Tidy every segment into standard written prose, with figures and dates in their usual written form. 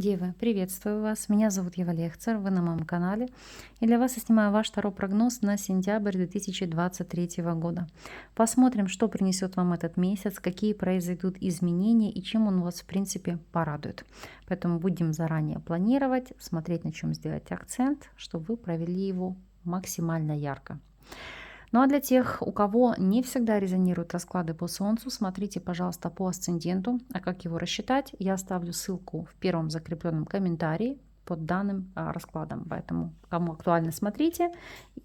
Девы, приветствую вас. Меня зовут Ева Лехцер, вы на моем канале. И для вас я снимаю ваш второй прогноз на сентябрь 2023 года. Посмотрим, что принесет вам этот месяц, какие произойдут изменения и чем он вас в принципе порадует. Поэтому будем заранее планировать, смотреть, на чем сделать акцент, чтобы вы провели его максимально ярко. Ну а для тех, у кого не всегда резонируют расклады по Солнцу, смотрите, пожалуйста, по асценденту. А как его рассчитать, я оставлю ссылку в первом закрепленном комментарии под данным раскладом. Поэтому, кому актуально, смотрите,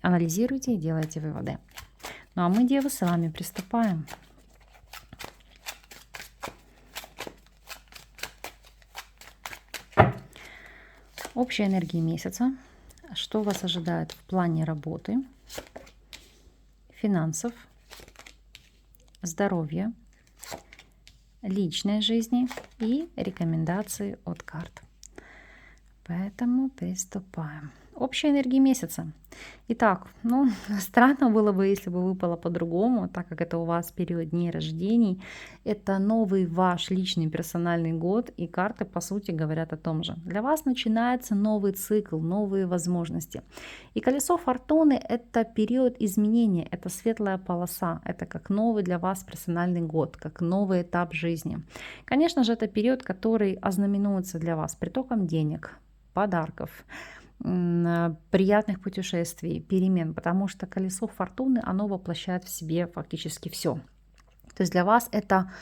анализируйте и делайте выводы. Ну а мы, девы, с вами приступаем. Общая энергия месяца. Что вас ожидает в плане работы, финансов, здоровья, личной жизни и рекомендации от карт. Поэтому приступаем. Общая энергия месяца. Итак, странно было бы, если бы выпало по-другому, так как это у вас период дней рождений. Это новый ваш личный персональный год, и карты, по сути, говорят о том же. Для вас начинается новый цикл, новые возможности. И колесо фортуны — это период изменения, это светлая полоса, это как новый для вас персональный год, как новый этап жизни. Конечно же, это период, который ознаменуется для вас притоком денег, подарков, приятных путешествий, перемен, потому что колесо фортуны, оно воплощает в себе фактически все. То есть для вас это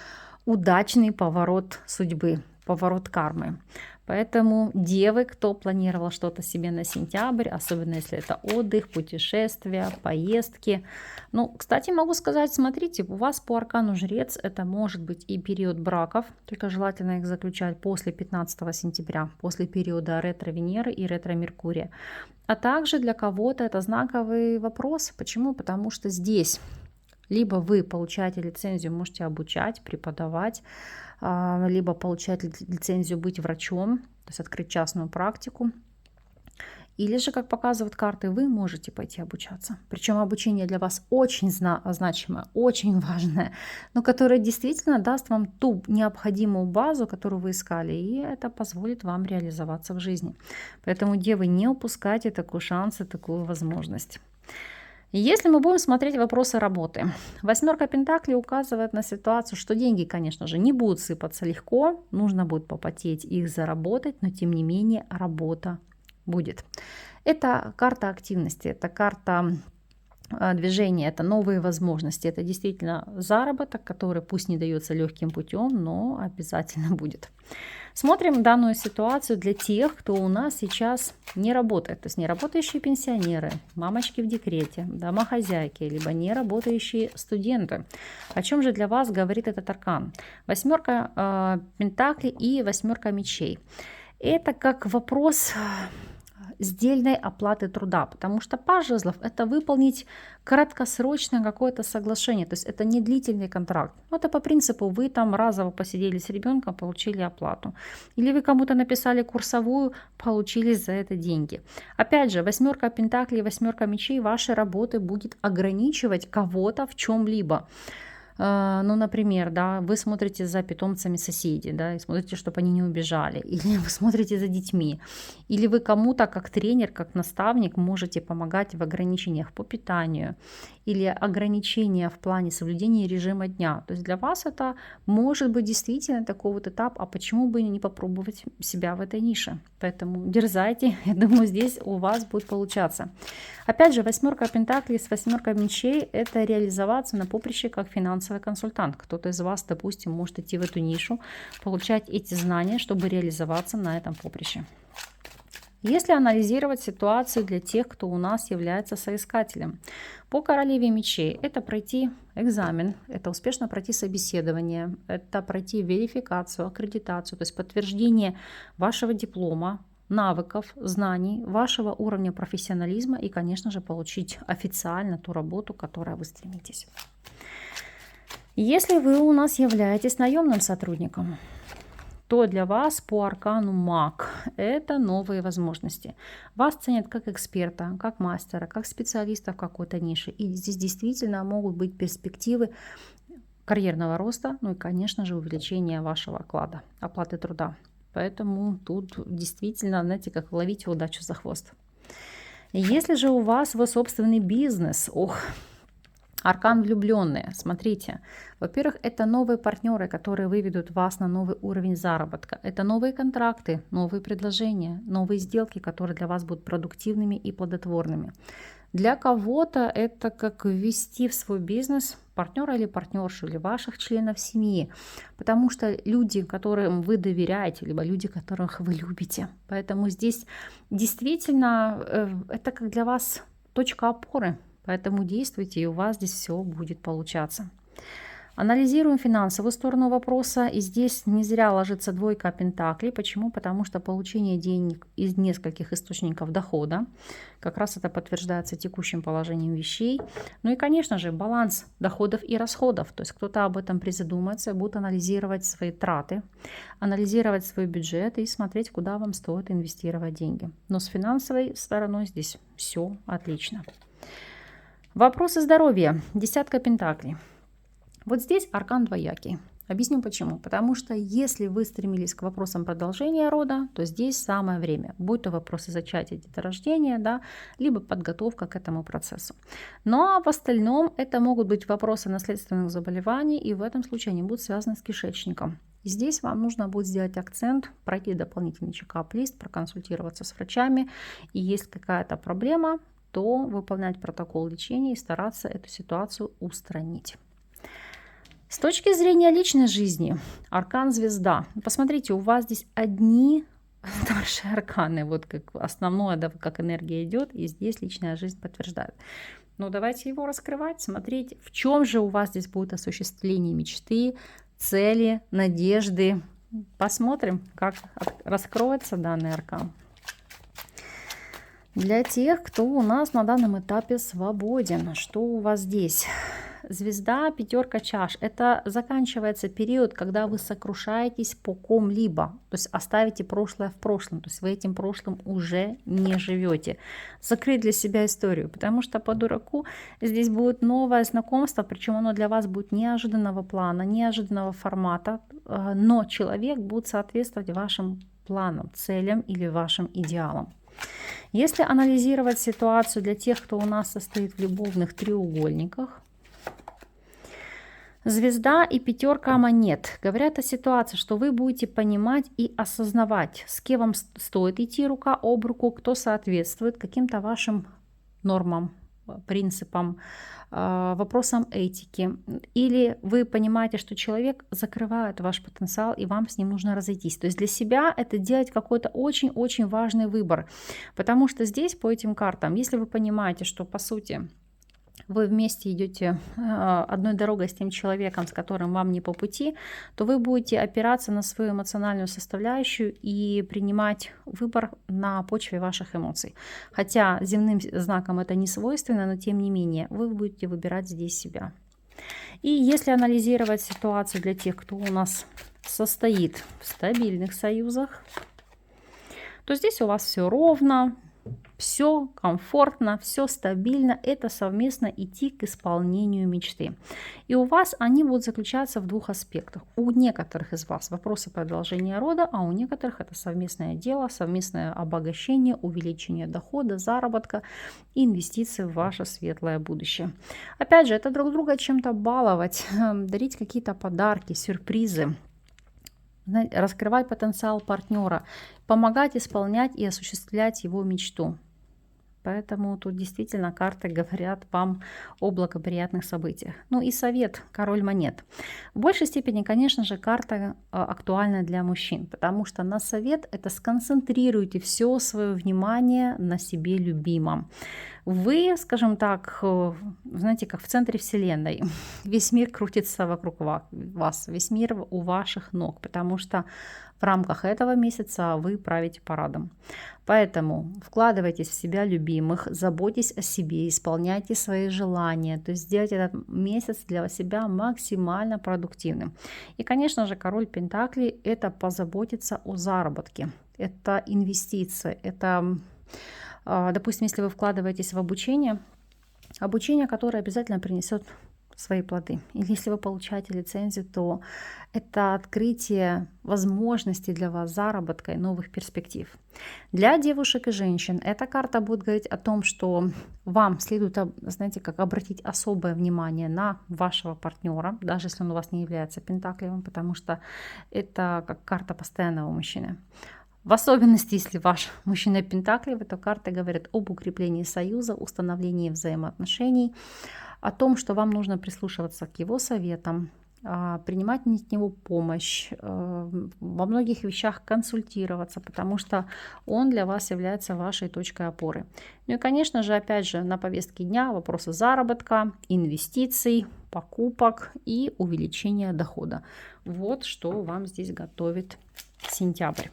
удачный поворот судьбы, поворот кармы. Поэтому, девы, кто планировал что-то себе на сентябрь, особенно если это отдых, путешествия, поездки. Кстати, могу сказать, смотрите, у вас по аркану Жрец это может быть и период браков, только желательно их заключать после 15 сентября, после периода ретро-Венеры и ретро-Меркурия. А также для кого-то это знаковый вопрос. Почему? Потому что здесь либо вы получаете лицензию, можете обучать, преподавать, либо получать лицензию быть врачом, то есть открыть частную практику. Или же, как показывают карты, вы можете пойти обучаться. Причем обучение для вас очень значимое, очень важное, но которое действительно даст вам ту необходимую базу, которую вы искали, и это позволит вам реализоваться в жизни. Поэтому, девы, не упускайте такой шанс и такую возможность. Если мы будем смотреть вопросы работы, восьмерка пентаклей указывает на ситуацию, что деньги, конечно же, не будут сыпаться легко, нужно будет попотеть их заработать, но тем не менее работа будет. Это карта активности, это карта движения, это новые возможности, это действительно заработок, который пусть не дается легким путем, но обязательно будет. Смотрим данную ситуацию для тех, кто у нас сейчас не работает. То есть неработающие пенсионеры, мамочки в декрете, домохозяйки, либо неработающие студенты. О чем же для вас говорит этот аркан? Восьмерка пентаклей и восьмерка мечей. Это как вопрос сдельной оплаты труда, потому что паж жезлов — это выполнить краткосрочное какое-то соглашение, то есть это не длительный контракт. Это по принципу вы там разово посидели с ребенком, получили оплату. Или вы кому-то написали курсовую, получили за это деньги. Опять же, восьмерка пентаклей и восьмерка мечей вашей работы будет ограничивать кого-то в чем-либо. Например, да, вы смотрите за питомцами соседей, да, и смотрите, чтобы они не убежали, или вы смотрите за детьми, или вы кому-то как тренер, как наставник можете помогать в ограничениях по питанию, или ограничения в плане соблюдения режима дня. То есть для вас это может быть действительно такой вот этап, а почему бы не попробовать себя в этой нише? Поэтому дерзайте, я думаю, здесь у вас будет получаться. Опять же, восьмерка пентаклей с восьмеркой мечей — это реализоваться на поприще как финансовый консультант. Кто-то из вас, допустим, может идти в эту нишу, получать эти знания, чтобы реализоваться на этом поприще. Если анализировать ситуацию для тех, кто у нас является соискателем, по королеве мечей это пройти экзамен, это успешно пройти собеседование, это пройти верификацию, аккредитацию, то есть подтверждение вашего диплома, навыков, знаний, вашего уровня профессионализма и, конечно же, получить официально ту работу, к которой вы стремитесь. Если вы у нас являетесь наемным сотрудником, то для вас по аркану маг это новые возможности. Вас ценят как эксперта, как мастера, как специалиста в какой-то нише. И здесь действительно могут быть перспективы карьерного роста, ну и, конечно же, увеличения вашего оклада, оплаты труда. Поэтому тут действительно, знаете, как ловите удачу за хвост. Если же у вас свой собственный бизнес, аркан влюбленные, смотрите. Во-первых, это новые партнеры, которые выведут вас на новый уровень заработка. Это новые контракты, новые предложения, новые сделки, которые для вас будут продуктивными и плодотворными. Для кого-то это как ввести в свой бизнес партнера или партнершу, или ваших членов семьи. Потому что люди, которым вы доверяете, либо люди, которых вы любите. Поэтому здесь действительно это как для вас точка опоры. Поэтому действуйте, и у вас здесь все будет получаться. Анализируем финансовую сторону вопроса. И здесь не зря ложится двойка пентаклей. Почему? Потому что получение денег из нескольких источников дохода. Как раз это подтверждается текущим положением вещей. Ну и, конечно же, баланс доходов и расходов. То есть кто-то об этом призадумается, будет анализировать свои траты, анализировать свой бюджет и смотреть, куда вам стоит инвестировать деньги. Но с финансовой стороной здесь все отлично. Вопросы здоровья. Десятка пентаклей. Вот здесь аркан двоякий. Объясню почему. Потому что если вы стремились к вопросам продолжения рода, то здесь самое время. Будь то вопросы зачатия, деторождения, да, либо подготовка к этому процессу. Но в остальном это могут быть вопросы наследственных заболеваний, и в этом случае они будут связаны с кишечником. И здесь вам нужно будет сделать акцент, пройти дополнительный чекап-лист, проконсультироваться с врачами. И если какая-то проблема, то выполнять протокол лечения и стараться эту ситуацию устранить. С точки зрения личной жизни, аркан звезда. Посмотрите, у вас здесь одни старшие арканы, вот как основное, да, как энергия идет, и здесь личная жизнь подтверждает. Но давайте его раскрывать, смотреть, в чем же у вас здесь будет осуществление мечты, цели, надежды. Посмотрим, как раскроется данный аркан. Для тех, кто у нас на данном этапе свободен, что у вас здесь? Звезда, пятерка чаш. Это заканчивается период, когда вы сокрушаетесь по ком-либо. То есть оставите прошлое в прошлом. То есть вы этим прошлым уже не живете. Закрыть для себя историю. Потому что по дураку здесь будет новое знакомство. Причем оно для вас будет неожиданного плана, неожиданного формата. Но человек будет соответствовать вашим планам, целям или вашим идеалам. Если анализировать ситуацию для тех, кто у нас состоит в любовных треугольниках, звезда и пятерка монет говорят о ситуации, что вы будете понимать и осознавать, с кем вам стоит идти рука об руку, кто соответствует каким-то вашим нормам, принципам, вопросам этики. Или вы понимаете, что человек закрывает ваш потенциал, и вам с ним нужно разойтись. То есть для себя это делать какой-то очень-очень важный выбор. Потому что здесь по этим картам, если вы понимаете, что по сути вы вместе идете одной дорогой с тем человеком, с которым вам не по пути, то вы будете опираться на свою эмоциональную составляющую и принимать выбор на почве ваших эмоций. Хотя земным знакам это не свойственно, но тем не менее вы будете выбирать здесь себя. И если анализировать ситуацию для тех, кто у нас состоит в стабильных союзах, то здесь у вас все ровно. Все комфортно, все стабильно, это совместно идти к исполнению мечты. И у вас они будут заключаться в двух аспектах. У некоторых из вас вопросы продолжения рода, а у некоторых это совместное дело, совместное обогащение, увеличение дохода, заработка, инвестиции в ваше светлое будущее. Опять же, это друг друга чем-то баловать, дарить какие-то подарки, сюрпризы. Раскрывать потенциал партнера, помогать исполнять и осуществлять его мечту. Поэтому тут действительно карты говорят вам о благоприятных событиях. Ну и совет, король монет. В большей степени, конечно же, карта актуальна для мужчин, потому что на совет это сконцентрируйте все свое внимание на себе любимом. Вы, скажем так, знаете, как в центре вселенной. Весь мир крутится вокруг вас, весь мир у ваших ног, потому что в рамках этого месяца вы правите парадом. Поэтому вкладывайтесь в себя любимых, заботьтесь о себе, исполняйте свои желания, то есть сделайте этот месяц для себя максимально продуктивным. И, конечно же, король пентаклей – это позаботиться о заработке, это инвестиции, это, допустим, если вы вкладываетесь в обучение, которое обязательно принесет свои плоды. Или если вы получаете лицензию, то это открытие возможностей для вас заработка и новых перспектив. Для девушек и женщин эта карта будет говорить о том, что вам следует, знаете, как обратить особое внимание на вашего партнера, даже если он у вас не является пентаклевым, потому что это как карта постоянного мужчины. В особенности, если ваш мужчина пентаклевый, то карты говорят об укреплении союза, установлении взаимоотношений, о том, что вам нужно прислушиваться к его советам, принимать от него помощь, во многих вещах консультироваться, потому что он для вас является вашей точкой опоры. Ну и, конечно же, опять же, на повестке дня вопросы заработка, инвестиций, покупок и увеличения дохода. Вот что вам здесь готовит сентябрь.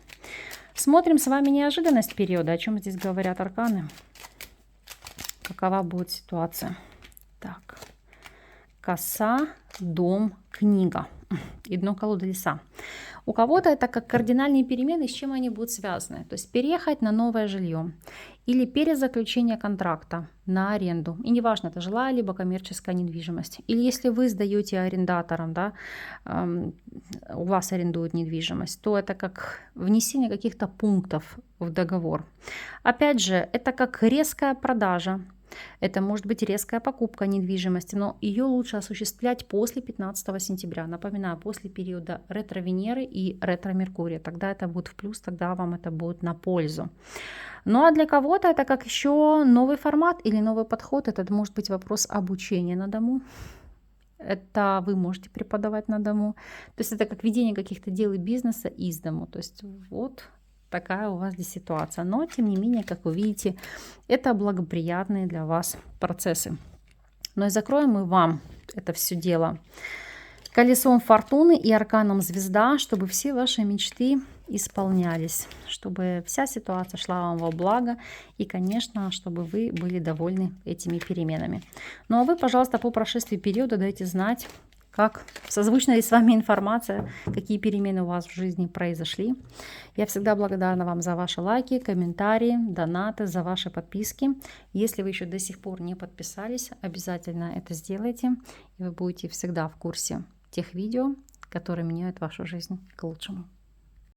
Смотрим с вами неожиданность периода, о чем здесь говорят арканы. Какова будет ситуация? Так, коса, дом, книга и дно колоды леса. У кого-то это как кардинальные перемены, с чем они будут связаны. То есть переехать на новое жилье или перезаключение контракта на аренду. И неважно, это жилая либо коммерческая недвижимость. Или если вы сдаете арендаторам, да, у вас арендуют недвижимость, то это как внесение каких-то пунктов в договор. Опять же, это как резкая продажа. Это может быть резкая покупка недвижимости, но ее лучше осуществлять после 15 сентября. Напоминаю, после периода ретро-Венеры и ретро-Меркурия. Тогда это будет в плюс, тогда вам это будет на пользу. Ну а для кого-то это как еще новый формат или новый подход. Это может быть вопрос обучения на дому. Это вы можете преподавать на дому. То есть это как ведение каких-то дел и бизнеса из дому. То есть вот такая у вас здесь ситуация. Но, тем не менее, как вы видите, это благоприятные для вас процессы. Но и закроем мы вам это все дело колесом фортуны и арканом звезда, чтобы все ваши мечты исполнялись, чтобы вся ситуация шла вам во благо и, конечно, чтобы вы были довольны этими переменами. Ну а вы, пожалуйста, по прошествии периода дайте знать, как созвучна ли с вами информация, какие перемены у вас в жизни произошли. Я всегда благодарна вам за ваши лайки, комментарии, донаты, за ваши подписки. Если вы еще до сих пор не подписались, обязательно это сделайте, и вы будете всегда в курсе тех видео, которые меняют вашу жизнь к лучшему.